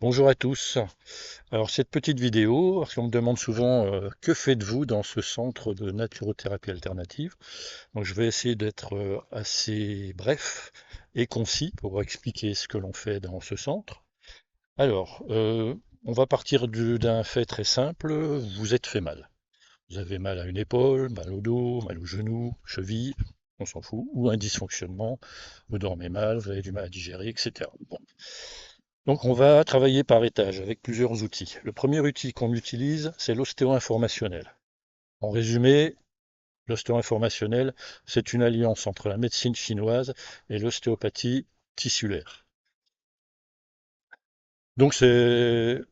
Bonjour à tous. Alors cette petite vidéo, parce qu'on me demande souvent que faites-vous dans ce centre de naturothérapie alternative. Donc je vais essayer d'être assez bref et concis pour expliquer ce que l'on fait dans ce centre. Alors, on va partir d'un fait très simple. Vous êtes fait mal. Vous avez mal à une épaule, mal au dos, mal au genou, cheville, on s'en fout, ou un dysfonctionnement, vous dormez mal, vous avez du mal à digérer, etc. Bon. Donc on va travailler par étage avec plusieurs outils. Le premier outil qu'on utilise, c'est l'ostéo-informationnel. En résumé, l'ostéo-informationnel, c'est une alliance entre la médecine chinoise et l'ostéopathie tissulaire. Donc cette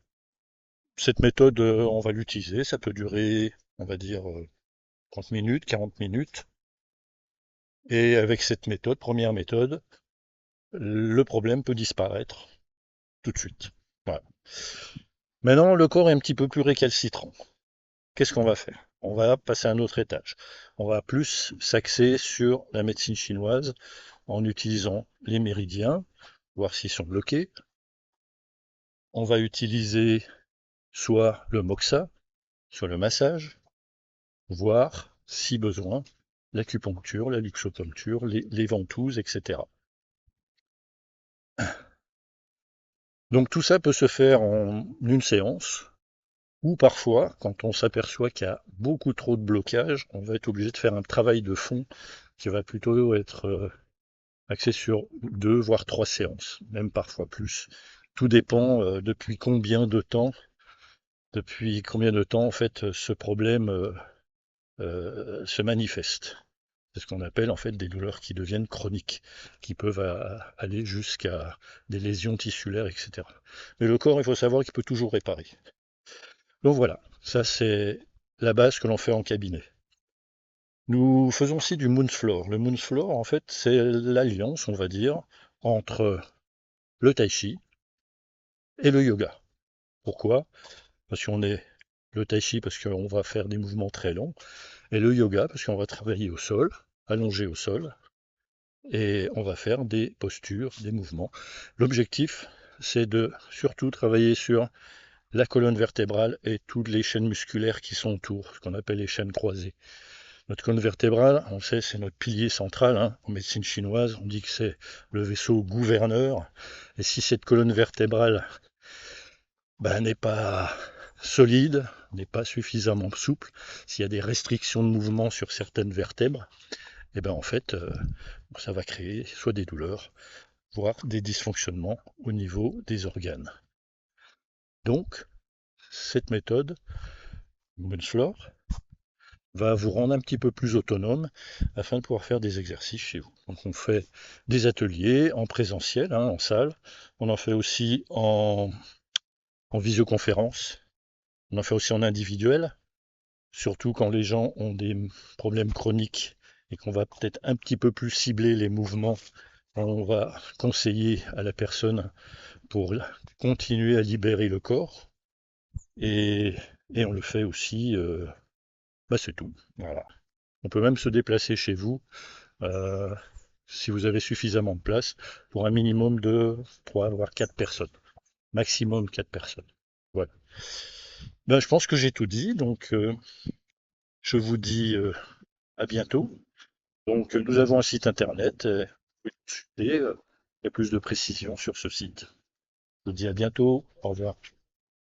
méthode, on va l'utiliser, ça peut durer, on va dire, 30 minutes, 40 minutes. Et avec cette méthode, première méthode, le problème peut disparaître tout de suite. Voilà. Maintenant, le corps est un petit peu plus récalcitrant. Qu'est-ce qu'on va faire? On va passer à un autre étage. On va plus s'axer sur la médecine chinoise en utilisant les méridiens, voir s'ils sont bloqués. On va utiliser soit le moxa, soit le massage, voire, si besoin, l'acupuncture, la luxopuncture, les ventouses, etc. Donc tout ça peut se faire en une séance, ou parfois, quand on s'aperçoit qu'il y a beaucoup trop de blocage, on va être obligé de faire un travail de fond qui va plutôt être axé sur deux, voire trois séances, même parfois plus. Tout dépend depuis combien de temps en fait ce problème se manifeste. C'est ce qu'on appelle en fait des douleurs qui deviennent chroniques, qui peuvent aller jusqu'à des lésions tissulaires, etc. Mais le corps, il faut savoir qu'il peut toujours réparer. Donc voilà, ça c'est la base que l'on fait en cabinet. Nous faisons aussi du Moonsfloor. Le Moonsfloor, en fait, c'est l'alliance, on va dire, entre le tai chi et le yoga. Pourquoi? Parce qu'on est le tai chi parce qu'on va faire des mouvements très longs, et le yoga parce qu'on va travailler au sol, allongé au sol, et on va faire des postures, des mouvements. L'objectif, c'est de surtout travailler sur la colonne vertébrale et toutes les chaînes musculaires qui sont autour, ce qu'on appelle les chaînes croisées. Notre colonne vertébrale, on sait, c'est notre pilier central. Hein. En médecine chinoise, on dit que c'est le vaisseau gouverneur. Et si cette colonne vertébrale n'est pas solide, n'est pas suffisamment souple, s'il y a des restrictions de mouvement sur certaines vertèbres, et ben en fait, ça va créer soit des douleurs, voire des dysfonctionnements au niveau des organes. Donc, cette méthode, Moonsfloor, va vous rendre un petit peu plus autonome afin de pouvoir faire des exercices chez vous. Donc on fait des ateliers en présentiel, hein, en salle. On en fait aussi en visioconférence. On en fait aussi en individuel, surtout quand les gens ont des problèmes chroniques et qu'on va peut-être un petit peu plus cibler les mouvements. On va conseiller à la personne pour continuer à libérer le corps. Et, et on le fait aussi, c'est tout. Voilà. On peut même se déplacer chez vous euh, si vous avez suffisamment de place pour un minimum de 3 voire 4 personnes. Maximum 4 personnes. Voilà. Ben, je pense que j'ai tout dit, donc je vous dis à bientôt. Donc nous avons un site internet, vous pouvez consulter, il y a plus de précisions sur ce site. Je vous dis à bientôt, au revoir.